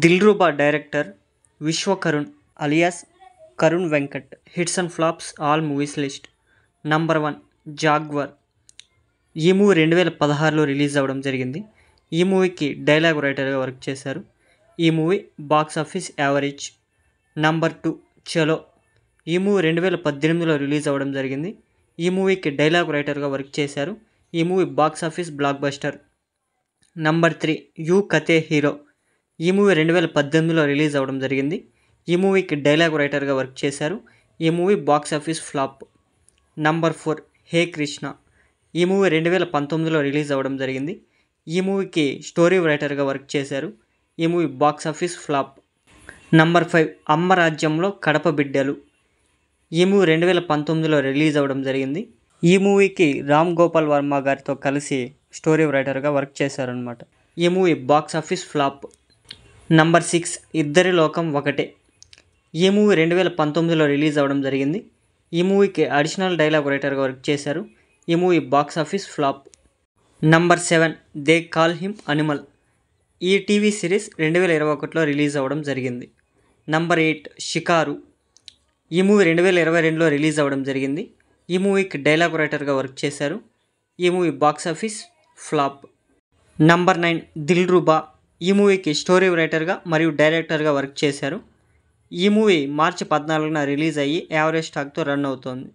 Dilruba director Vishwakarun alias Karun Venkat. Hits and flops all movies list. Number 1 Jaguar. ఈ movie 2016లో release అవ్వడం జరిగింది. ఈ మూవీకి డైలాగ్ రైటర్గా వర్క్ చేశారు. ఈ movie box office average. Number 2 Chalo. ఈ మూవీ 2018లో రిలీజ్ అవ్వడం జరిగింది. ఈ మూవీకి డైలాగ్ రైటర్గా వర్క్ చేశారు. ఈ movie box office blockbuster. Number 3 U Kathe hero. ఈ మూవీ 2018లో రిలీజ్ అవ్వడం జరిగింది. ఈ మూవీకి డైలాగ్ రైటర్గా వర్క్ చేశారు. ఈ movie box office flop. Number 4 hey Krishna. ఈ మూవీ 2019లో రిలీజ్ అవ్వడం జరిగింది. ఈ మూవీకి స్టోరీ రైటర్గా వర్క్ చేశారు. ఈ movie box office flop. Number 5 అమ్మ రాజ్యంలో కడప బిడ్డలు. ఈ మూవీ 2019లో రిలీజ్ అవ్వడం జరిగింది. ఈ మూవీకి రామ్ గోపాల్ వర్మ గారితో కలిసి స్టోరీ రైటర్గా వర్క్ చేశారనమాట. ఈ movie box office flop. Number 6 ఇద్దరి లోకం ఒకటే. ఈ మూవీ 2019లో రిలీజ్ అవ్వడం జరిగింది. ఈ మూవీకి అడిషనల్ డైలాగ్ రైటర్గా వర్క్ చేశారు. ఈ movie box office flop. Number 7 they call him animal. ఈ టీవీ సిరీస్ 2021లో రిలీజ్ అవ్వడం జరిగింది. నంబర్ 8 షికారు. ఈ మూవీ 2022లో రిలీజ్ అవ్వడం జరిగింది. ఈ మూవీకి డైలాగ్ రైటర్గా వర్క్ చేశారు. ఈ movie box office flop. Number 9 Dilruba. ఈ మూవీకి స్టోరీ రైటర్గా మరియు డైరెక్టర్గా వర్క్ చేశారు. ఈ మూవీ మార్చి 14న రిలీజ్ అయ్యి యావరేజ్ టాక్తో రన్ అవుతోంది.